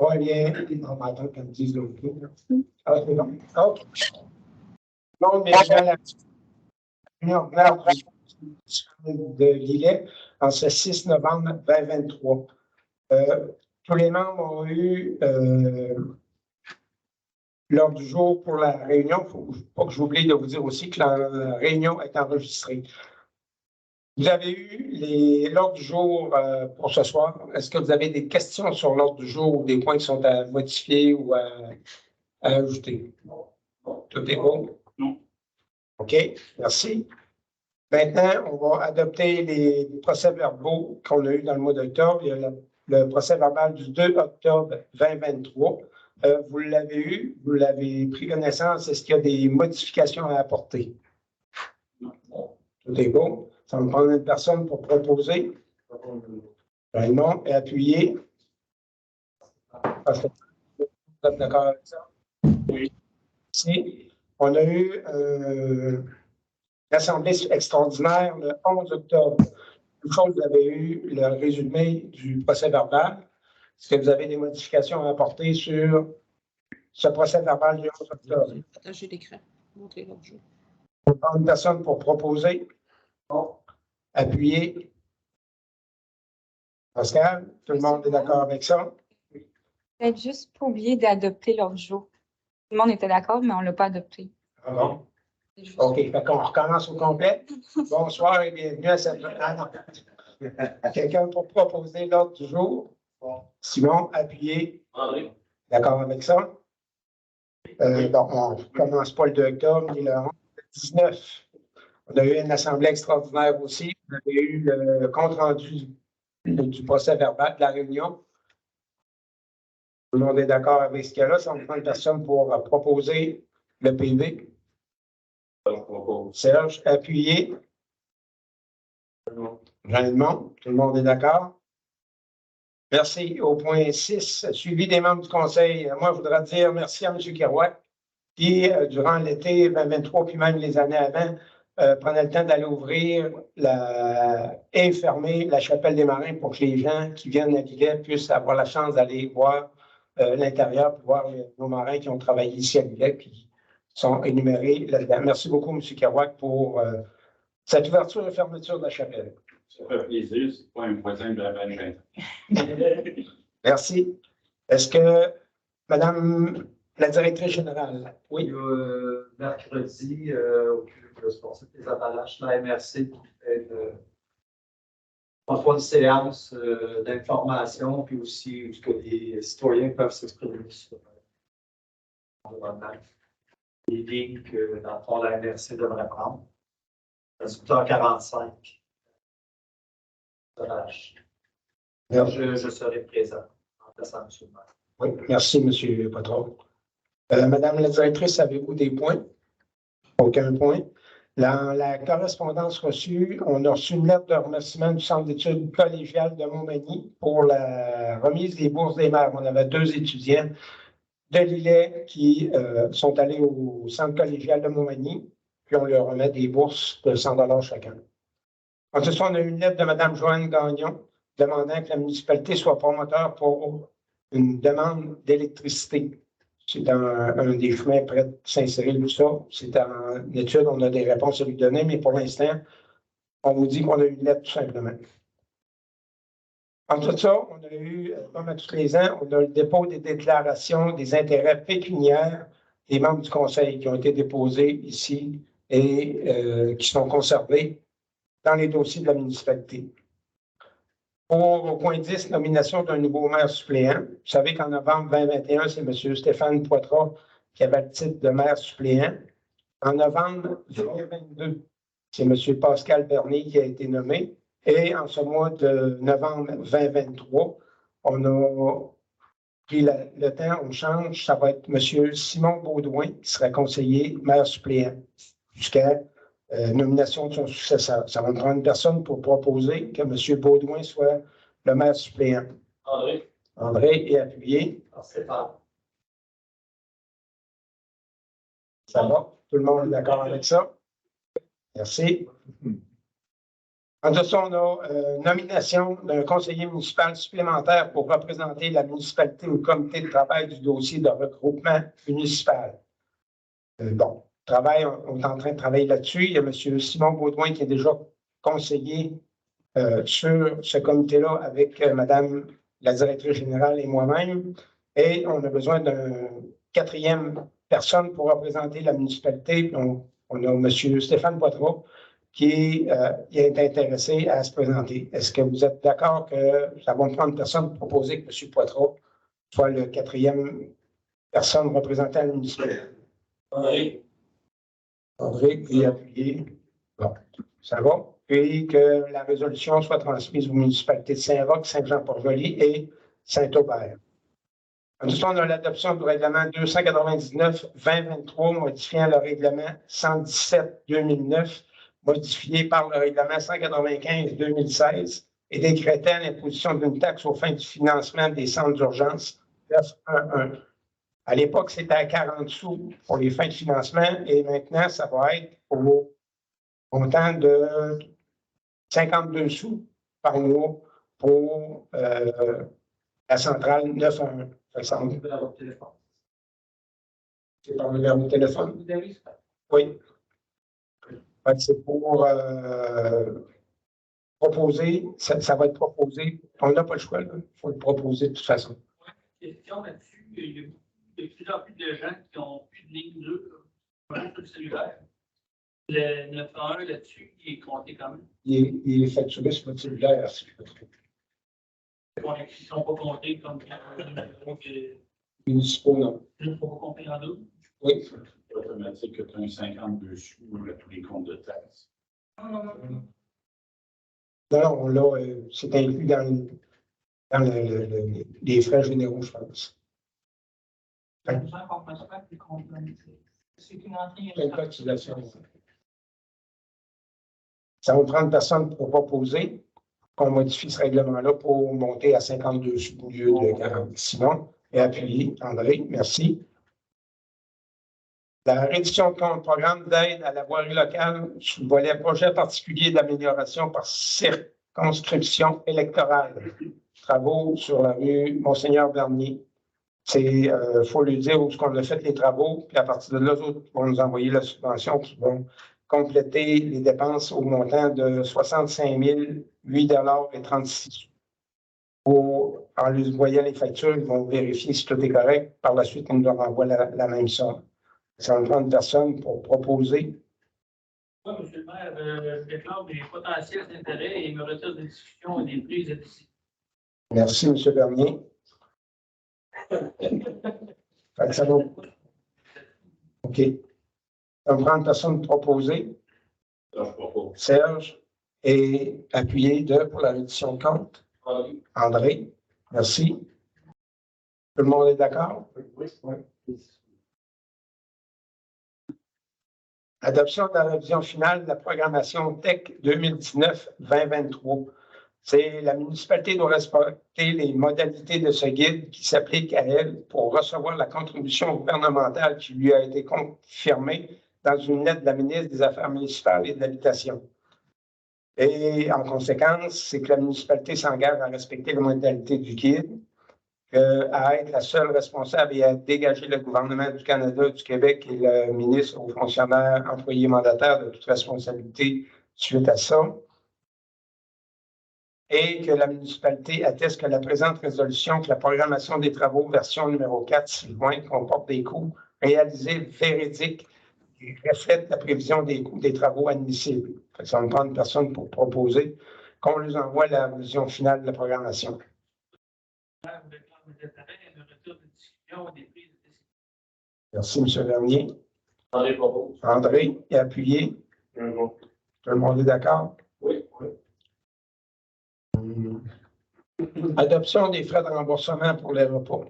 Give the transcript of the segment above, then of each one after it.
Oui, bien, on m'entend quand ils disent l'autre tour. Ah, c'est bon. OK. Non, mais dans la réunion de l'ILEC en ce 6 novembre 2023. Tous les membres ont eu l'ordre du jour pour la réunion. Il ne faut pas que j'oublie de vous dire aussi que la réunion est enregistrée. Vous avez eu l'ordre du jour pour ce soir. Est-ce que vous avez des questions sur l'ordre du jour ou des points qui sont à modifier ou à ajouter? Tout est bon? Non. OK, merci. Maintenant, on va adopter les procès-verbaux qu'on a eus dans le mois d'octobre. Il y a le procès-verbal du 2 octobre 2023. Vous l'avez eu, vous l'avez pris connaissance. Est-ce qu'il y a des modifications à apporter? Non. Tout est bon. Ça va me prendre une personne pour proposer. Raymond est appuyé. Vous êtes d'accord avec ça? Oui. Si. On a eu l'Assemblée extraordinaire le 11 octobre. Une fois que vous avez eu le résumé du procès-verbal, est-ce que vous avez des modifications à apporter sur ce procès-verbal du 11 octobre? Attends, j'ai l'écran. Montrez l'autre jour. On prend une personne pour proposer. Bon. Appuyer. Pascal, tout le monde est d'accord avec ça? Peut-être juste pas oublier d'adopter l'ordre du jour. Tout le monde était d'accord, mais on ne l'a pas adopté. Ah bon? OK, fait qu'on recommence au complet. Bonsoir et bienvenue à cette... Ah non. Quelqu'un pour proposer l'ordre du jour? Simon, appuyez. André. D'accord avec ça? Donc, on ne commence pas le 2 octobre ni le 11, le 19. On a eu une assemblée extraordinaire aussi. On avait eu le compte-rendu du procès-verbal de la réunion. Tout le monde est d'accord avec ce qu'il y a là. Ça, on prend une personne pour proposer le PV. Serge, appuyé. Jean-Edmond, tout le monde est d'accord? Merci. Au point 6, suivi des membres du Conseil. Moi, je voudrais dire merci à M. Kerouac, qui, durant l'été 2023, puis même les années avant, prenait le temps d'aller ouvrir et fermer la chapelle des Marins pour que les gens qui viennent à Lillet puissent avoir la chance d'aller voir l'intérieur, pour voir nos marins qui ont travaillé ici à Lillet, qui sont énumérés là-dedans. Merci beaucoup, M. Kerouac, pour cette ouverture et fermeture de la chapelle. Ça fait plaisir, c'est pas un voisin de la Belgique. Merci. Est-ce que Madame la directrice générale, oui? Mercredi, au culte responsable des Appalaches, la MRC qui fait parfois une séance d'information, puis aussi où que les citoyens peuvent s'exprimer sur les lignes que, dans le fond, la MRC devrait prendre. À 18h45. Je serai présent en passant, M. le maire. Oui, merci, M. le patron. Madame la directrice, avez-vous des points? Aucun point. Dans la correspondance reçue, on a reçu une lettre de remerciement du Centre d'études collégiales de Montmagny pour la remise des bourses des maires. On avait 2 étudiants de Lillet qui sont allés au Centre collégial de Montmagny, puis on leur remet des bourses de 100 $ chacun. Ensuite, on a une lettre de Mme Joanne Gagnon demandant que la municipalité soit promoteur pour une demande d'électricité. C'est un des chemins près de Saint-Cyril, tout ça. C'est en étude, on a des réponses à lui donner, mais pour l'instant, on vous dit qu'on a une lettre tout simplement. En tout ça, on a eu, comme à tous les ans, on a le dépôt des déclarations des intérêts pécuniaires des membres du Conseil qui ont été déposés ici et qui sont conservés dans les dossiers de la municipalité. Au point 10, nomination d'un nouveau maire suppléant. Vous savez qu'en novembre 2021, c'est M. Stéphane Poitras qui avait le titre de maire suppléant. En novembre 2022, c'est M. Pascal Bernier qui a été nommé. Et en ce mois de novembre 2023, on a pris le temps, on change, ça va être M. Simon Baudouin qui sera conseiller maire suppléant jusqu'à nomination de son successeur. Ça va me prendre une personne pour proposer que M. Baudouin soit le maire suppléant. André. André est appuyé. Stéphane. Ça va? Tout le monde est d'accord avec ça? Merci. En dessous, on a nomination d'un conseiller municipal supplémentaire pour représenter la municipalité au comité de travail du dossier de regroupement municipal. Bon, on est en train de travailler là-dessus. Il y a M. Simon Baudouin qui est déjà conseiller sur ce comité-là avec Mme la directrice générale et moi-même. Et on a besoin d'une quatrième personne pour représenter la municipalité. On a M. Stéphane Poitras qui est intéressé à se présenter. Est-ce que vous êtes d'accord que ça va me prendre personne pour proposer que M. Poitras soit le quatrième personne représentant la municipalité? André. André, puis appuyé. Bon, ça va. Puis que la résolution soit transmise aux municipalités de Saint-Roch, Saint-Jean-Port-Joli et Saint-Aubert. Ensuite, on a l'adoption du règlement 299-2023 modifiant le règlement 117-2009 modifié par le règlement 195-2016 et décrétant l'imposition d'une taxe aux fins du financement des centres d'urgence F11. À l'époque, c'était à 40 sous pour les fins de financement et maintenant, ça va être au montant de 52 sous par mois pour la centrale 911. C'est par le numéro de téléphone. Oui. C'est pour proposer, ça va être proposé. On n'a pas le choix, il faut le proposer de toute façon. Question là-dessus, il y a de plus en plus de gens qui n'ont plus de ligne 2, sur le cellulaire. Le 911 là-dessus, il est compté quand même. Il est facturé sur le cellulaire, si je peux trouver. Ils ne sont pas comptés comme municipaux, non. ils ne sont pas comptés en double. Oui. C'est automatique que tu as un 52 sous à tous les comptes de taxes. Non. Non, là, c'est inclus dans les frais généraux, je pense. C'est une entrée. Une cotisation. Ça va prendre personne pour proposer qu'on modifie ce règlement-là pour monter à 52 sous au lieu de 40. Simon et appuyé. André, merci. La réduction de compte programme d'aide à la voirie locale sous le volet projet particulier d'amélioration par circonscription électorale. Travaux sur la rue Monseigneur Bernier. C'est, faut lui dire où on a fait les travaux, puis à partir de là, les autres vont nous envoyer la subvention qui vont compléter les dépenses au montant de 65 008,36 $. En lui voyant les factures, ils vont vérifier si tout est correct. Par la suite, ils nous renvoient la même somme. Ça va prendre une personne pour proposer. Oui, M. le maire, je déclare mes potentiels intérêts et me retire de discussion et des prises de décision. Merci, M. Bernier. Ça va. OK. Ça va prendre une personne proposée. Je propose. Serge et appuyé pour la réduction de compte. André, merci. Tout le monde est d'accord? Oui. Adoption de la révision finale de la programmation TEC 2019-2023. C'est la municipalité doit respecter les modalités de ce guide qui s'applique à elle pour recevoir la contribution gouvernementale qui lui a été confirmée dans une lettre de la ministre des Affaires municipales et de l'Habitation. Et en conséquence, c'est que la municipalité s'engage à respecter les modalités du guide, à être la seule responsable et à dégager le gouvernement du Canada, du Québec et le ministre aux fonctionnaires, employés mandataires de toute responsabilité suite à ça. Et que la municipalité atteste que la présente résolution, que la programmation des travaux version numéro 4 ci-joint comporte des coûts réalisés véridiques qui reflètent la prévision des coûts des travaux admissibles. Ça va me prendre une personne pour proposer qu'on lui envoie la vision finale de la programmation. Merci, M. Vernier. André propose. André est appuyé. Tout le monde est d'accord? Oui. Adoption des frais de remboursement pour les repas.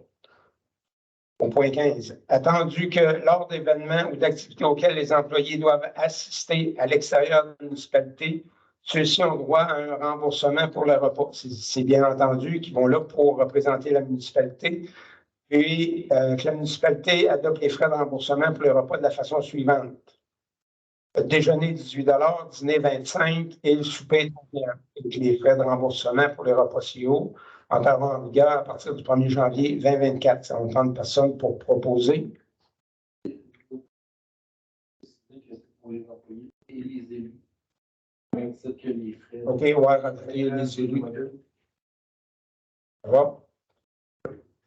Au point 15. Attendu que lors d'événements ou d'activités auxquelles les employés doivent assister à l'extérieur de la municipalité, ceux-ci ont droit à un remboursement pour le repas. C'est bien entendu qu'ils vont là pour représenter la municipalité. Et que la municipalité adopte les frais de remboursement pour le repas de la façon suivante. Déjeuner 18 dîner 25 et le souper 31 avec les frais de remboursement pour les repas CEO entreront en vigueur à partir du 1er janvier 2024. Ça va prendre personne pour proposer. Pour les employés et les élus. Même titre que les frais. OK, on va rajouter les élus. Ça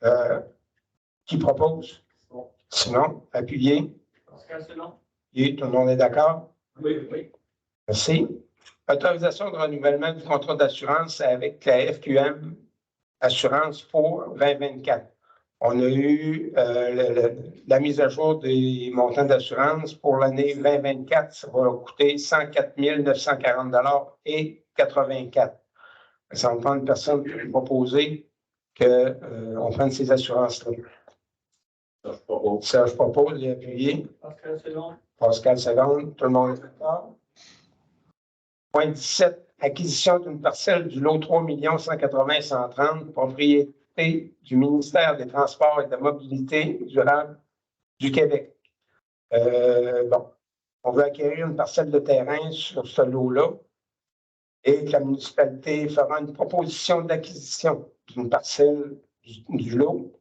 va? Qui propose? Sinon, appuyez. Pascal, c'est long? Et tout le monde est d'accord? Oui, oui. Merci. Autorisation de renouvellement du contrat d'assurance avec la FQM Assurance pour 2024. On a eu la mise à jour des montants d'assurance pour l'année 2024. Ça va coûter 104 940 et 84. Ça va prendre une personne pour proposer qu'on prenne ces assurances-là. Serge propose et appuyé. Pascal, c'est long? Pascal seconde. Tout le monde est d'accord. Point 17. Acquisition d'une parcelle du lot 3 180 130, propriété du ministère des Transports et de la Mobilité durable du Québec. On veut acquérir une parcelle de terrain sur ce lot-là et que la municipalité fera une proposition d'acquisition d'une parcelle du lot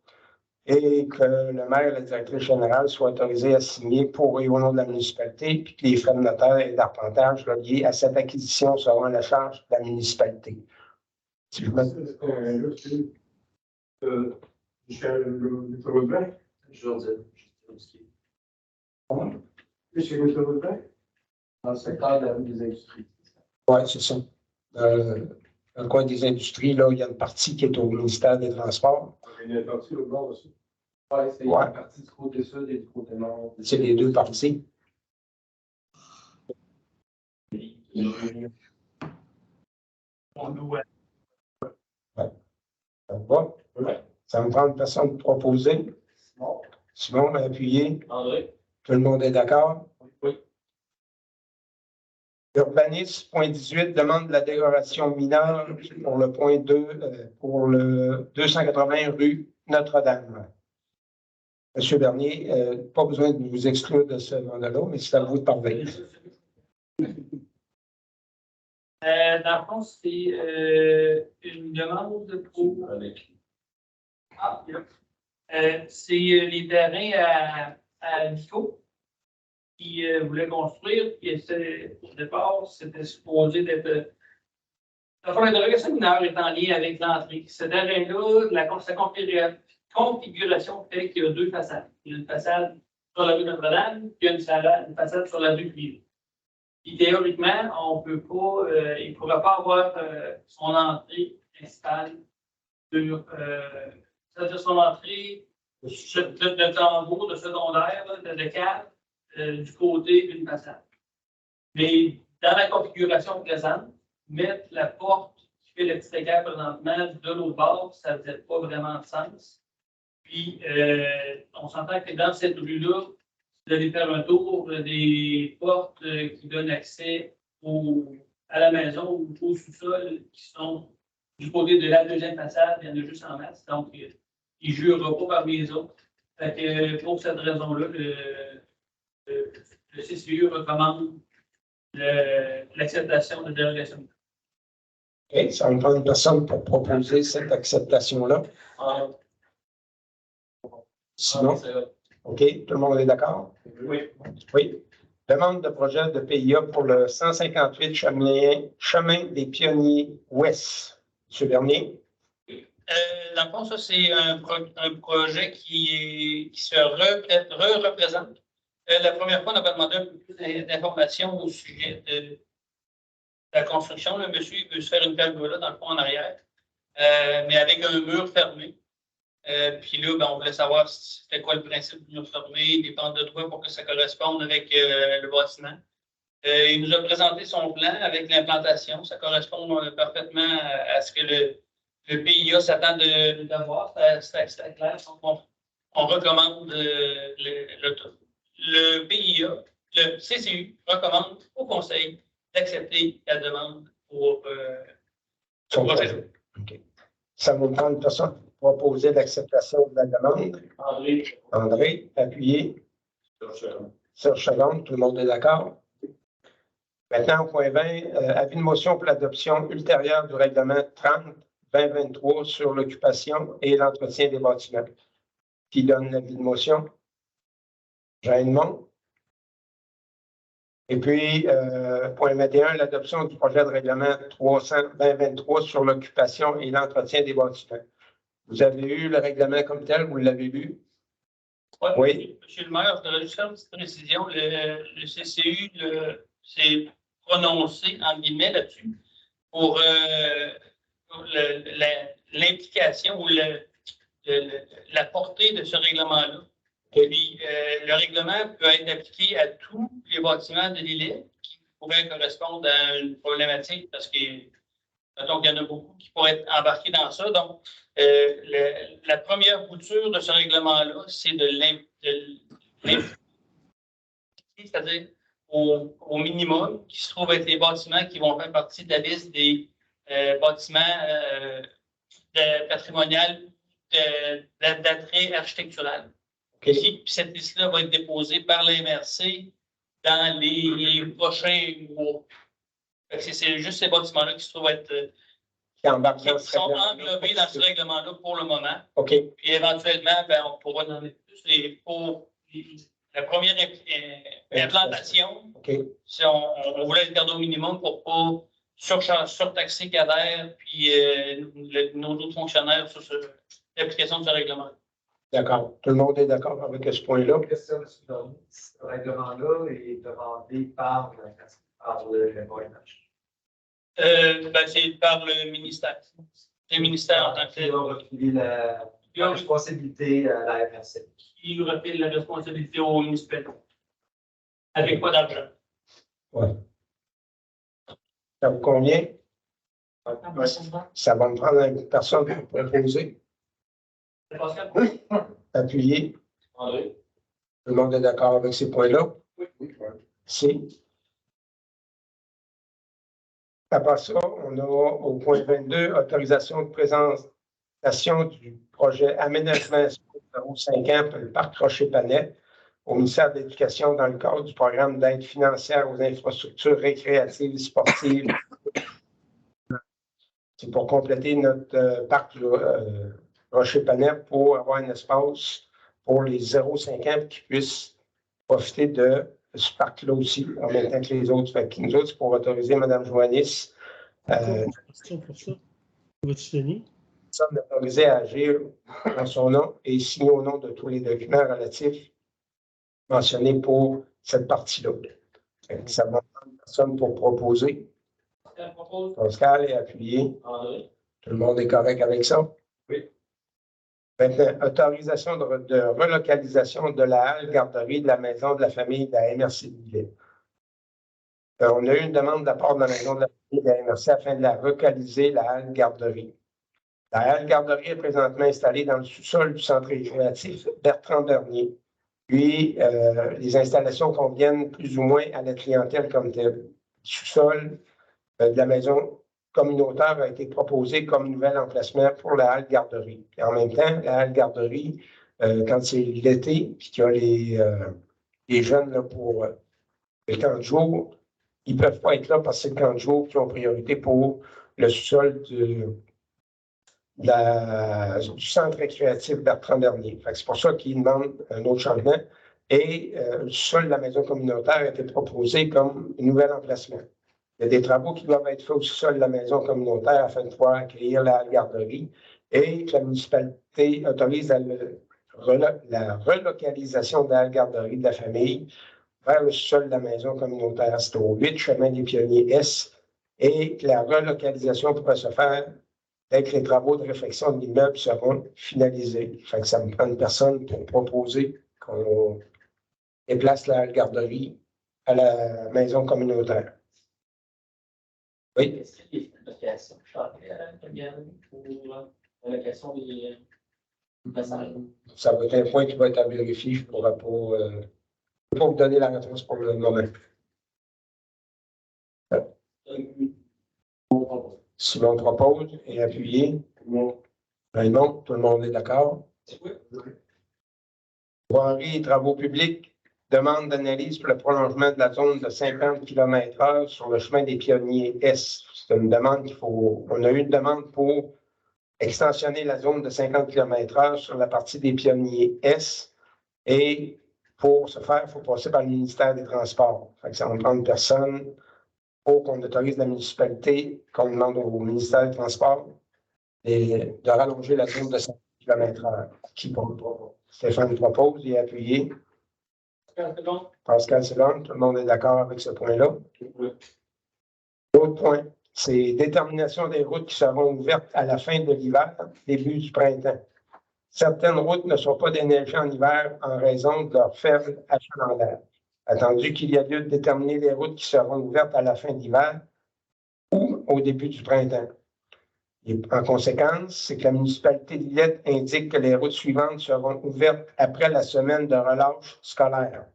et que le maire et la directrice générale soient autorisés à signer pour et au nom de la municipalité, puis que les frais de notaire et d'arpentage liés à cette acquisition seront à la charge de la municipalité. Si je me... Dans le secteur de la rue des industries. Oui, c'est ça. Dans le coin des industries, là, il y a une partie qui est au ministère des Transports. Il y a une partie au nord aussi. Oui, c'est une partie du côté sud et du côté nord. C'est les deux parties. On loue. Ça va? Ça va me prendre une personne pour proposer. Simon, appuyé. André? Tout le monde est d'accord? Oui. Urbanisme, point 18, demande de la décoration mineure pour le point 2, pour le 280 rue Notre-Dame. Monsieur Bernier, pas besoin de vous exclure de ce mandat-là, mais c'est à vous de parler. Dans le fond, c'est une demande pour. Ah, bien. C'est les terrains à Vico qui voulaient construire. Puis au départ, c'était supposé d'être. La dérogation mineure est en lien avec l'entrée. Ce terrain-là, sa configuration fait qu'il y a deux façades. Il y a une façade sur la rue Notre-Dame, puis il y a une façade sur la rue Cuivre. Puis théoriquement, on peut pas, il ne pourra pas avoir son entrée principale sur, c'est-à-dire son entrée de tambour, de secondaire, de cave, du côté d'une façade. Mais dans la configuration présente, mettre la porte qui fait le petit écart présentement de l'autre bord, ça ne faisait pas vraiment de sens. Puis, on s'entend que dans cette rue-là, vous allez faire un tour des portes qui donnent accès à la maison ou au sous-sol qui sont du côté de la deuxième façade, il y en a juste en masse. Donc, ils ne jurent pas parmi les autres. Fait que pour cette raison-là, le CCU recommande l'acceptation de dérogation. OK, ça va me prendre une personne pour proposer cette acceptation-là. Sinon, OK, tout le monde est d'accord? Oui. Oui. Demande de projet de PIA pour le 158 chemin des Pionniers Ouest. M. Bernier. Dans le fond, ça, c'est un projet qui se représente. La première fois, on avait demandé un peu plus d'informations au sujet de la construction. Le monsieur, il veut se faire une pergola dans le fond en arrière, mais avec un mur fermé. Puis là, on voulait savoir c'était quoi le principe du mur fermé, les pentes de droit pour que ça corresponde avec le bâtiment. Il nous a présenté son plan avec l'implantation. Ça correspond parfaitement à ce que le PIA s'attend d'avoir. C'est clair. Donc, on recommande le PIA, le CCU recommande au Conseil d'accepter la demande pour ce projet. OK. Ça vous prend une personne pour proposer l'acceptation de la demande. André. André, appuyé. Serge Chalon, tout le monde est d'accord? Maintenant, au point 20, avis de motion pour l'adoption ultérieure du règlement 30-2023 sur l'occupation et l'entretien des bâtiments. Qui donne l'avis de motion? Jean Edmond. Et puis, point 21, l'adoption du projet de règlement 300-2023 sur l'occupation et l'entretien des bâtiments. Vous avez eu le règlement comme tel, vous l'avez lu? Ouais, Oui. Monsieur le maire, je voudrais juste faire une petite précision. Le CCU s'est prononcé, en guillemets, là-dessus, pour l'implication ou la portée de ce règlement-là. Puis, le règlement peut être appliqué à tous les bâtiments de l'île qui pourraient correspondre à une problématique parce que, mettons qu'il y en a beaucoup qui pourraient être embarqués dans ça. Donc, la première bouture de ce règlement-là, c'est de l'impliquer, c'est-à-dire au minimum, qui se trouve être les bâtiments qui vont faire partie de la liste des bâtiments patrimoniaux d'attrait architectural. Okay. Puis cette liste-là va être déposée par la MRC dans les prochains mois. C'est juste ces bâtiments-là qui se trouvent être qui sont englobés dans ce règlement-là pour le moment. OK. Puis éventuellement, ben, on pourra donner plus. Et pour la première implantation, okay. Si on voulait le garder au minimum pour ne pas surtaxer CADER puis nos autres fonctionnaires sur l'application de ce règlement. D'accord. Tout le monde est d'accord avec ce point-là? Ce règlement-là est demandé par le ONH. C'est par le ministère. C'est le ministère en tant que tel. Qui a refilé la responsabilité à la MRC. Qui refile la responsabilité aux municipalités. Avec pas d'argent. Oui. Ça vous convient? Ça va me prendre une personne pour proposer. Appuyer. André? Tout le monde est d'accord avec ces points-là? Oui. Si. Après ça, on a au point 22, autorisation de présentation du projet aménagement 05 ans pour le parc Rocher-Panay au ministère de l'Éducation dans le cadre du programme d'aide financière aux infrastructures récréatives et sportives. C'est pour compléter notre parc Rocher-Panay pour avoir un espace pour les 0,5 ans qui puissent profiter de ce parc-là aussi, en même temps que les autres. Fait que nous autres, c'est pour autoriser Mme Joannis. Question pour ça. Vas-tu tenir? Nous sommes autorisés à agir en son nom et signer au nom de tous les documents relatifs mentionnés pour cette partie-là. Ça va prendre une personne pour proposer. Pascal est appuyé. André? Tout le monde est correct avec ça? Oui. Maintenant, autorisation de relocalisation de la halle garderie de la maison de la famille de la MRC de Lille. On a eu une demande de la part de la maison de la famille de la MRC afin de la relocaliser, la halle garderie. La halle garderie est présentement installée dans le sous-sol du centre récréatif Bertrand Bernier. Puis, les installations conviennent plus ou moins à la clientèle comme telle. Le sous-sol de la maison communautaire a été proposé comme nouvel emplacement pour la halle garderie. Et en même temps, la halle garderie, quand c'est l'été, puis qu'il y a les jeunes là, pour le camp de jour, ils ne peuvent pas être là parce que c'est le camp de jour qui ont priorité pour le sous-sol du centre récréatif Bertrand Bernier. C'est pour ça qu'ils demandent un autre changement. Et le sous-sol de la maison communautaire a été proposé comme un nouvel emplacement. Il y a des travaux qui doivent être faits au sous-sol de la maison communautaire afin de pouvoir accueillir la garderie et que la municipalité autorise la relocalisation de la garderie de la famille vers le sous-sol de la maison communautaire. C'est au 8 chemin des Pionniers S et que la relocalisation pourrait se faire dès que les travaux de réfection de l'immeuble seront finalisés. Fait que ça me prend une personne pour proposer qu'on déplace la garderie à la maison communautaire. Oui. Est-ce qu'il y a des locations pour la location des passages? Ça va être un point qui va être à vérifier. Je ne pourrais pas vous donner la réponse pour le moment. Simon propose et appuyé. Raymond, tout le monde est d'accord? Voirie et travaux publics demande d'analyse pour le prolongement de la zone de 50 km/h sur le chemin des Pionniers S. C'est une demande on a eu une demande pour extensionner la zone de 50 km/h sur la partie des Pionniers S. Et pour ce faire, il faut passer par le ministère des Transports. Fait que ça va prendre une personne pour qu'on autorise la municipalité, qu'on demande au ministère des Transports de rallonger la zone de 50 km/h. Qui propose? Stéphane propose, il est appuyé. Pascal Seconde, tout le monde est d'accord avec ce point-là. L'autre point, c'est détermination des routes qui seront ouvertes à la fin de l'hiver, début du printemps. Certaines routes ne sont pas déneigées en hiver en raison de leur faible achalandage. Attendu qu'il y a lieu de déterminer les routes qui seront ouvertes à la fin d'hiver ou au début du printemps. Et en conséquence, c'est que la municipalité d'Illette indique que les routes suivantes seront ouvertes après la semaine de relâche scolaire.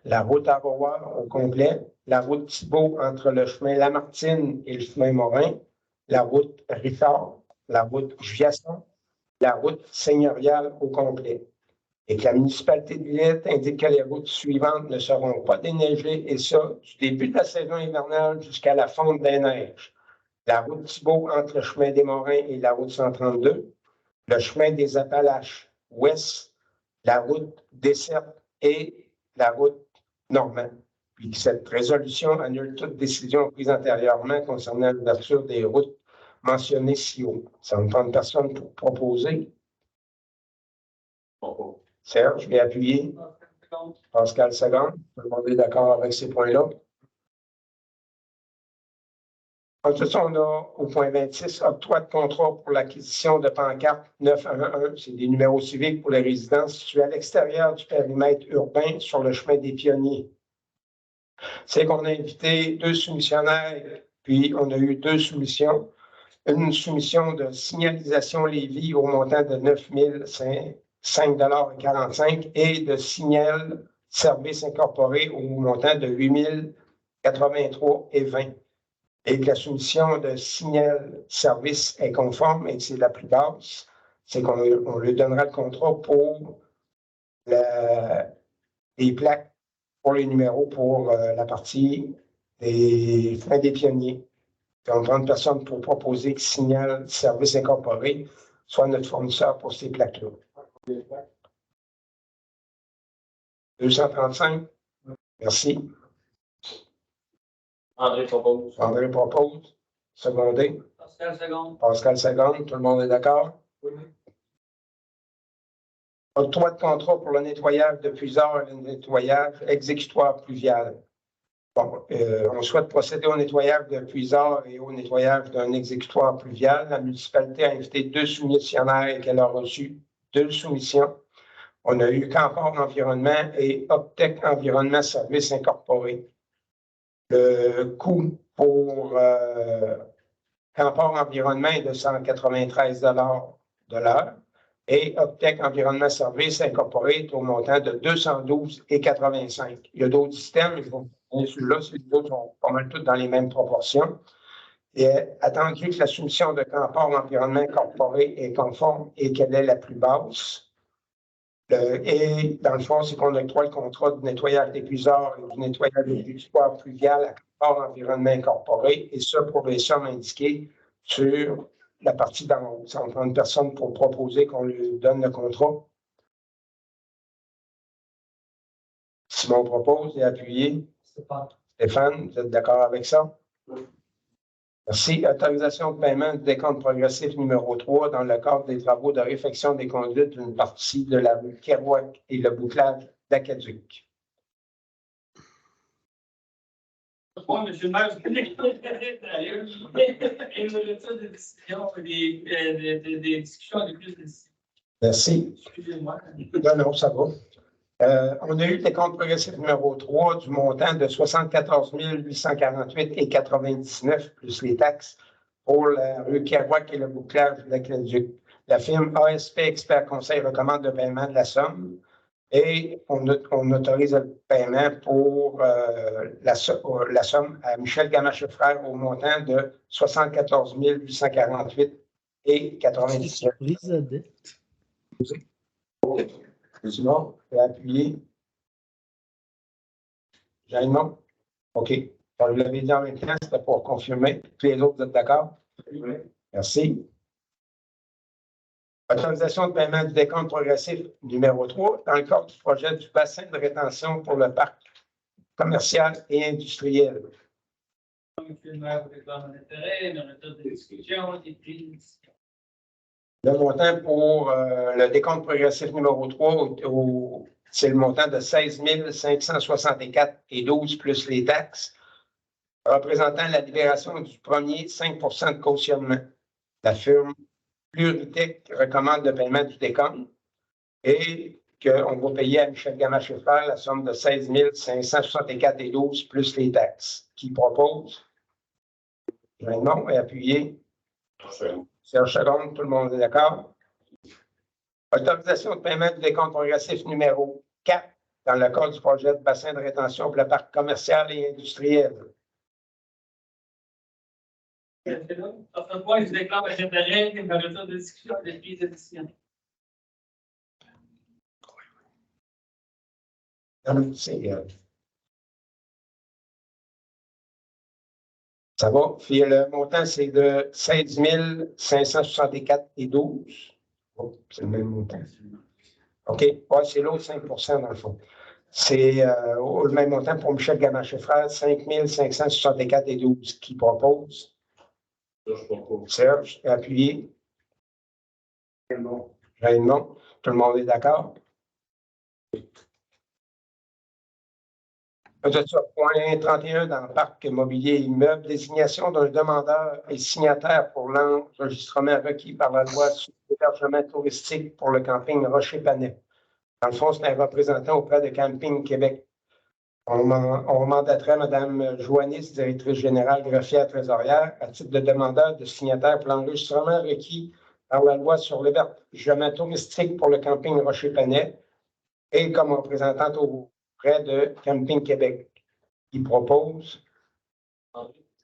La route Aroa au complet, la route Thibault entre le chemin Lamartine et le chemin Morin, la route Richard, la route Giasson, la route seigneuriale au complet. Et que la municipalité d'Illette indique que les routes suivantes ne seront pas déneigées, et ça, du début de la saison hivernale jusqu'à la fonte des neiges. La route Thibault entre le chemin des Morins et la route 132, le chemin des Appalaches ouest, la route Desserte et la route Normand. Puis que cette résolution annule toute décision prise antérieurement concernant l'ouverture des routes mentionnées ci haut. Ça me prend une personne pour proposer. Serge, je vais appuyer. Pascal Seconde, tout le monde est d'accord avec ces points-là. Ensuite, on a au point 26, octroi de contrat pour l'acquisition de pancartes 911. C'est des numéros civiques pour les résidences situées à l'extérieur du périmètre urbain sur le chemin des Pionniers. C'est qu'on a invité 2 soumissionnaires, puis on a eu 2 soumissions. Une soumission de signalisation Lévis au montant de 9 5,45 $ et de signal service incorporé au montant de 8 083,20 $. Et que la soumission de signal service est conforme et que c'est la plus basse, c'est qu'on lui donnera le contrat pour les plaques pour les numéros pour la partie des freins des Pionniers. Puis on prend une personne pour proposer que signal service incorporé soit notre fournisseur pour ces plaques-là. 235. Merci. André propose. André propose. Secondé. Pascal Seconde. Pascal Seconde. Tout le monde est d'accord? Oui. Octroi de contrat pour le nettoyage de puiseurs et le nettoyage exécutoire pluvial. Bon, on souhaite procéder au nettoyage de puiseurs et au nettoyage d'un exécutoire pluvial. La municipalité a invité 2 soumissionnaires et qu'elle a reçu 2 soumissions. On a eu Camport Environnement et Optec Environnement Services Incorporés. Le coût pour Camport Environnement est de 193 $ de l'heure et Optec Environnement Services Incorporés est au montant de 212,85 $. Il y a d'autres systèmes, mais celui-là, les autres sont pas mal tous dans les mêmes proportions. Et attendu que la soumission de Camport Environnement Incorporé est conforme et qu'elle est la plus basse, et dans le fond, c'est qu'on octroie le contrat de nettoyage des puiseurs et du nettoyage des exécutoires pluviales à Camport Environnement Incorporé, et ça pour les sommes indiquées sur la partie d'en haut. Ça, on prend une personne pour proposer qu'on lui donne le contrat. Simon propose et appuyé. Stéphane, vous êtes d'accord avec ça? Oui. Merci. Autorisation de paiement du décompte progressif numéro 3 dans le cadre des travaux de réfection des conduites d'une partie de la rue Kerouac et le bouclage d'Acaduc. Oui, M. le maire, vous connaissez sérieux. Et nous avons des discussions avec plus de décisions. Merci. Excusez-moi. Non, ça va. On a eu le décompte progressif numéro 3 du montant de 74 848,99 $ plus les taxes pour la rue Kerouac et le bouclage de l'Aqueduc. La firme ASP Expert Conseil recommande le paiement de la somme et on autorise le paiement pour la somme à Michel Gamache Frères au montant de 74 848,99 $. Sinon, je vais appuyer. Gênement? OK. Vous l'avez dit en même temps, c'était pour confirmer. Tous les autres, vous êtes d'accord? Oui. Merci. Autorisation de paiement du décompte progressif numéro 3 dans le cadre du projet du bassin de rétention pour le parc commercial et industriel. Monsieur le maire, vous réclamez un intérêt, une retour de discussion, des prises. Le montant pour le décompte progressif numéro 3, c'est le montant de 16 564,12 plus les taxes, représentant la libération du premier 5 de cautionnement. La firme Pluritech recommande le paiement du décompte et qu'on va payer à Michel Gamache-Frères la somme de 16 564,12 plus les taxes. Qui propose? Raymond est appuyé. Serge Seconde, tout le monde est d'accord? Autorisation de paiement du décompte progressif numéro 4 dans le cadre du projet de bassin de rétention pour le parc commercial et industriel. Sur ce point, je déclare un intérêt, une retour de discussion, des prises de décision. Ça va. Puis le montant, c'est de 16 564,12. Oh, c'est le même montant. OK. Ouais, c'est l'autre 5 dans le fond. C'est le même montant pour Michel Gamache-Frères, 5 564,12 qui propose. Serge, appuyé. Raymond. Tout le monde est d'accord? Point 31 dans le parc immobilier immeuble, désignation d'un demandeur et signataire pour l'enregistrement requis par la loi sur l'hébergement touristique pour le camping Rocher-Panet. Dans le fond, c'est un représentant auprès de Camping Québec. On mandaterait Mme Joannis, directrice générale greffière trésorière, à titre de demandeur de signataire pour l'enregistrement requis par la loi sur l'hébergement touristique pour le camping Rocher-Panet et comme représentante auprès de Camping Québec. Il propose.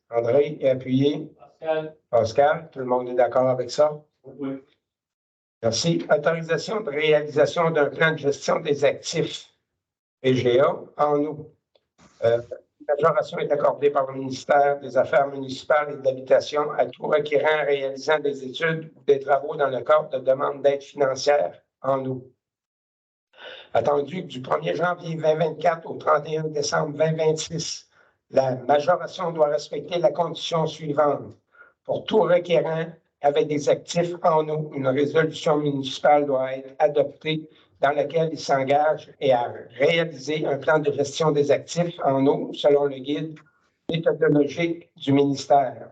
André est appuyé. Pascal, tout le monde est d'accord avec ça? Oui. Merci. Autorisation de réalisation d'un plan de gestion des actifs PGA en août. La majoration est accordée par le ministère des Affaires municipales et de l'Habitation à tout requérant réalisant des études ou des travaux dans le cadre de demande d'aide financière en août. Attendu que du 1er janvier 2024 au 31 décembre 2026, la majoration doit respecter la condition suivante. Pour tout requérant avec des actifs en eau, une résolution municipale doit être adoptée dans laquelle il s'engage à réaliser un plan de gestion des actifs en eau selon le guide méthodologique du ministère.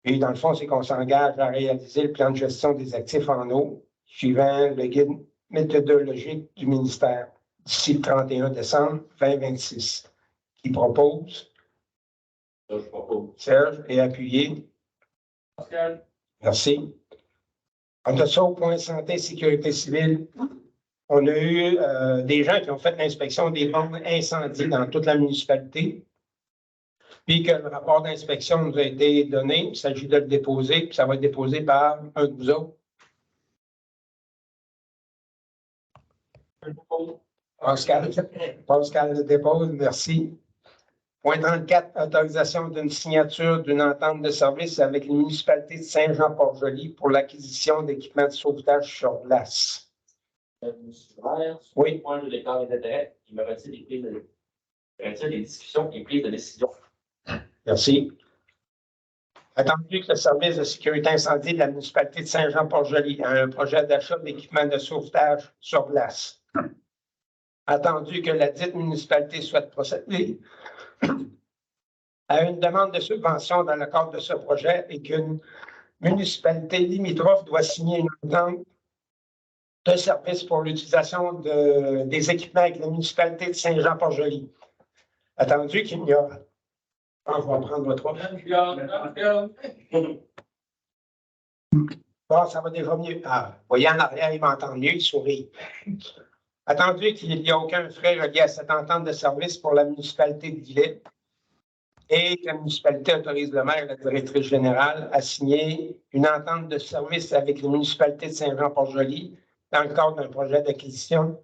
Et dans le fond, c'est qu'on s'engage à réaliser le plan de gestion des actifs en eau suivant le guide méthodologique du ministère d'ici le 31 décembre 2026. Qui propose? Je propose. Serge est appuyé. Pascal. Merci. En dessous, au point santé et sécurité civile, on a eu des gens qui ont fait l'inspection des bombes incendies dans toute la municipalité. Puis que le rapport d'inspection nous a été donné, il s'agit de le déposer, puis ça va être déposé par un de vous autres. Pascal le dépose, merci. Point 34, autorisation d'une signature d'une entente de service avec la municipalité de Saint-Jean-Port-Joli pour l'acquisition d'équipements de sauvetage sur glace. Oui. Point de déclare les intérêts, il me retire des discussions et prises de décision. Merci. Attendu que le service de sécurité incendie de la municipalité de Saint-Jean-Port-Joli a un projet d'achat d'équipements de sauvetage sur glace. Attendu que la dite municipalité souhaite procéder à une demande de subvention dans le cadre de ce projet et qu'une municipalité limitrophe doit signer une entente de service pour l'utilisation des équipements avec la municipalité de Saint-Jean-Port-Joli. Attendu qu'il y a... On va prendre votre offre. Bon, ça va déjà mieux. Ah, vous voyez en arrière, il m'entend mieux, il sourit. Attendu qu'il n'y a aucun frais relié à cette entente de service pour la municipalité de Guillet et que la municipalité autorise le maire et la directrice générale à signer une entente de service avec la municipalité de Saint-Jean-Port-Joli dans le cadre d'un projet d'acquisition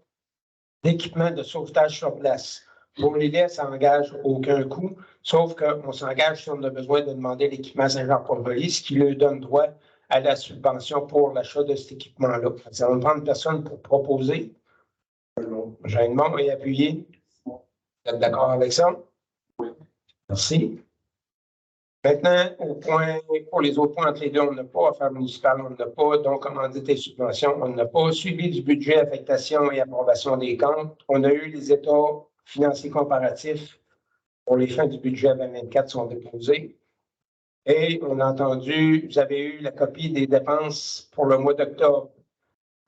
d'équipements de sauvetage sur place Pour l'idée, elle s'engage aucun coût, sauf qu'on s'engage si on a besoin de demander l'équipement Saint-Jean-Port-Joli, ce qui lui donne droit à la subvention pour l'achat de cet équipement-là. Ça va prendre une personne pour proposer. Gênement et appuyé. Vous êtes d'accord avec ça? Oui. Merci. Maintenant, pour les autres points entre les deux, on n'a pas affaires municipales, on n'a pas, donc commandite et subventions, on n'a pas suivi du budget, affectation et approbation des comptes. On a eu les états financiers comparatifs pour les fins du budget 2024 sont déposés. Et on a entendu, vous avez eu la copie des dépenses pour le mois d'octobre.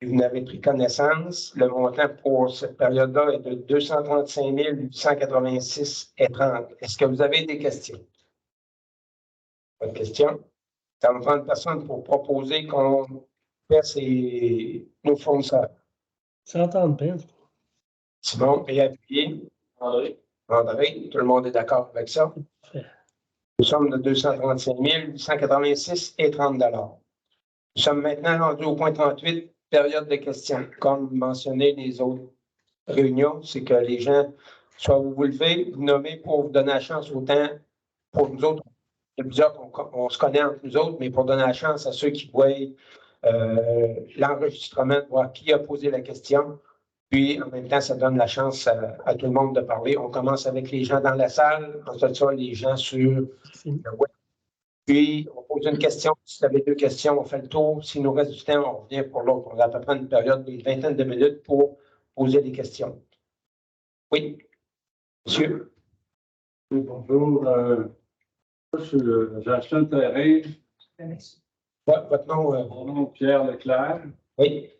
Vous n'avez pris connaissance. Le montant pour cette période-là est de 235 886,30. Est-ce que vous avez des questions? Pas de questions? Ça me prend une personne pour proposer qu'on fasse nos fournisseurs. Ça entend bien. Simon, et appuyé. André. André, tout le monde est d'accord avec ça? Parfait. Nous sommes de 235 886,30 $. Nous sommes maintenant rendus au point 38, période de questions. Comme mentionné les autres réunions, c'est que les gens, soit vous vous levez, vous nommez pour vous donner la chance autant pour nous autres. Il y a plusieurs on se connaît entre nous autres, mais pour donner la chance à ceux qui voient l'enregistrement, de voir qui a posé la question. Puis, en même temps, ça donne la chance à tout le monde de parler. On commence avec les gens dans la salle, ensuite ça, les gens sur le web. Puis, on pose une question. Si vous avez deux questions, on fait le tour. S'il nous reste du temps, on revient pour l'autre. On a à peu près une période d'une vingtaine de minutes pour poser des questions. Oui, monsieur. Oui, bonjour. J'ai acheté un terrain. Votre nom? Mon nom est Pierre Leclerc. Oui.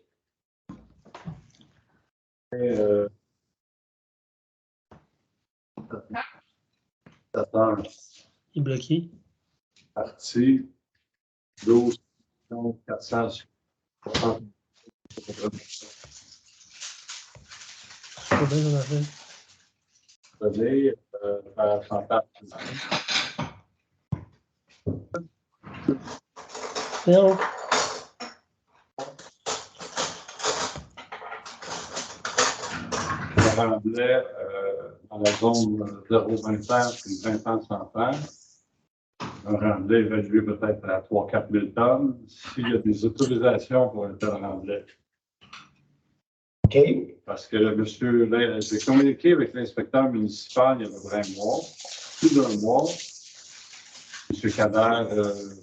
Et, Il est bloqué. Parti 12 460. C'est bien, on a fait. Venez, Chantal. Non. Je rendais dans la zone 0,20 puis 20 ans sans terre. Un remblai évalué peut-être à 3 000 à 4 000 tonnes. S'il y a des autorisations pour un tel remblai. OK. Parce que le monsieur, j'ai communiqué avec l'inspecteur municipal il y a à peu près un mois, plus d'un mois, M. Kader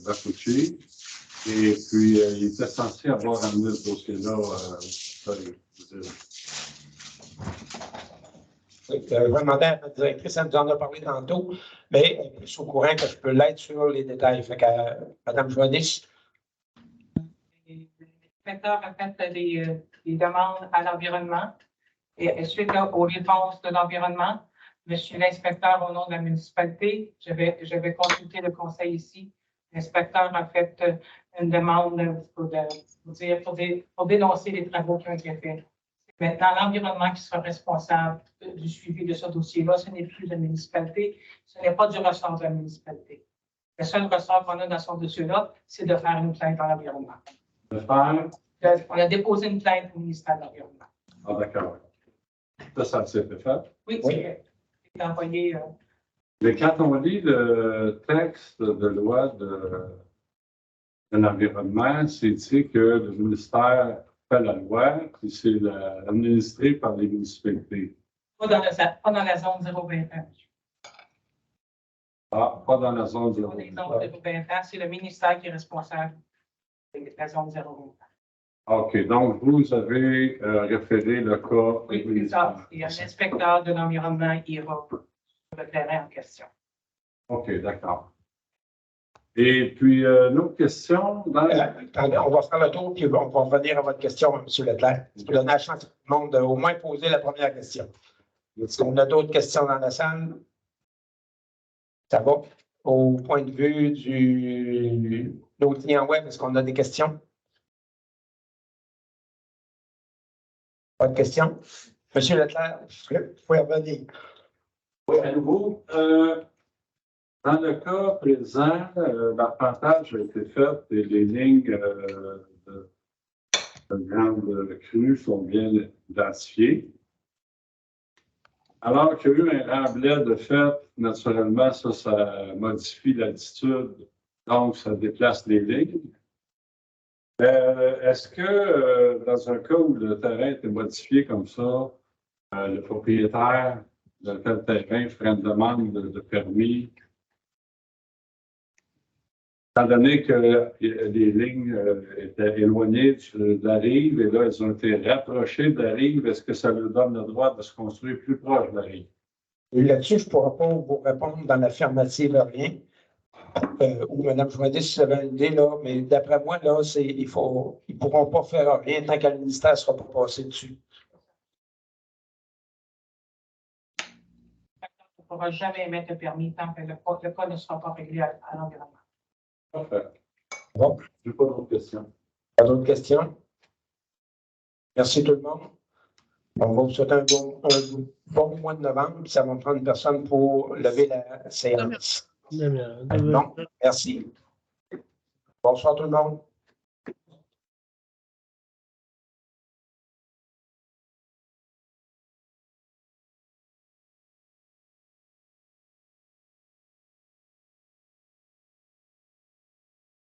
Bacouchi, et puis il était censé avoir amené ce dossier-là. Je vais demander à la directrice, elle nous en a parlé tantôt, mais elle est plus au courant que je peux l'être sur les détails. Fait que, Mme Joannis. L'inspecteur a fait des demandes à l'environnement et suite aux réponses de l'environnement, Monsieur l'inspecteur, au nom de la municipalité, je vais consulter le conseil ici. L'inspecteur a fait une demande pour dénoncer les travaux qui ont été faits. Maintenant, l'environnement qui sera responsable du suivi de ce dossier-là, ce n'est plus la municipalité, ce n'est pas du ressort de la municipalité. Le seul ressort qu'on a dans ce dossier-là, c'est de faire une plainte à l'environnement. On a déposé une plainte au ministère de l'Environnement. Ah, d'accord. Ça s'est fait. Oui, c'est envoyé. Mais quand on lit le texte de loi de l'environnement, c'est dit que le ministère fait la loi, puis c'est administré par les municipalités. Pas dans la zone 021. Ah, pas dans la zone Pas dans la zone 021, c'est le ministère qui est responsable de la zone 021. OK, donc vous avez référé le cas. Oui, c'est ça. Et un inspecteur de l'environnement ira sur le terrain en question. OK, d'accord. Et puis, une autre question. Attendez, on va faire le tour, puis on va revenir à votre question, M. Leclerc. Pour donner la chance à tout le monde d'au moins poser la première question. Est-ce qu'on a d'autres questions dans la salle? Ça va? Au point de vue de nos clients web, est-ce qu'on a des questions? Pas de questions? Monsieur Leclerc, vous pouvez revenir. Oui, à nouveau. Dans le cas présent, l'arpentage a été fait et les lignes de grande crue sont bien identifiées. Alors qu'il y a eu un remblai de fait, naturellement, ça modifie l'altitude, donc ça déplace les lignes. Est-ce que dans un cas où le terrain était modifié comme ça, le propriétaire de tel terrain ferait une demande de permis, étant donné que les lignes étaient éloignées de la rive et là, elles ont été rapprochées de la rive, est-ce que ça leur donne le droit de se construire plus proche de la rive? Et là-dessus, je ne pourrais pas vous répondre dans l'affirmative rien. Ou Mme Joindet, si vous avez une idée, là, mais d'après moi, là, ils ne pourront pas faire rien tant que le ministère ne sera pas passé dessus. On ne pourra jamais émettre de permis tant que le cas ne sera pas réglé à l'environnement. Parfait. Bon. Je n'ai pas d'autres questions. Pas d'autres questions? Merci tout le monde. On va vous souhaiter un bon mois de novembre. Ça va me prendre une personne pour lever la séance. Non, merci. Bonsoir tout le monde.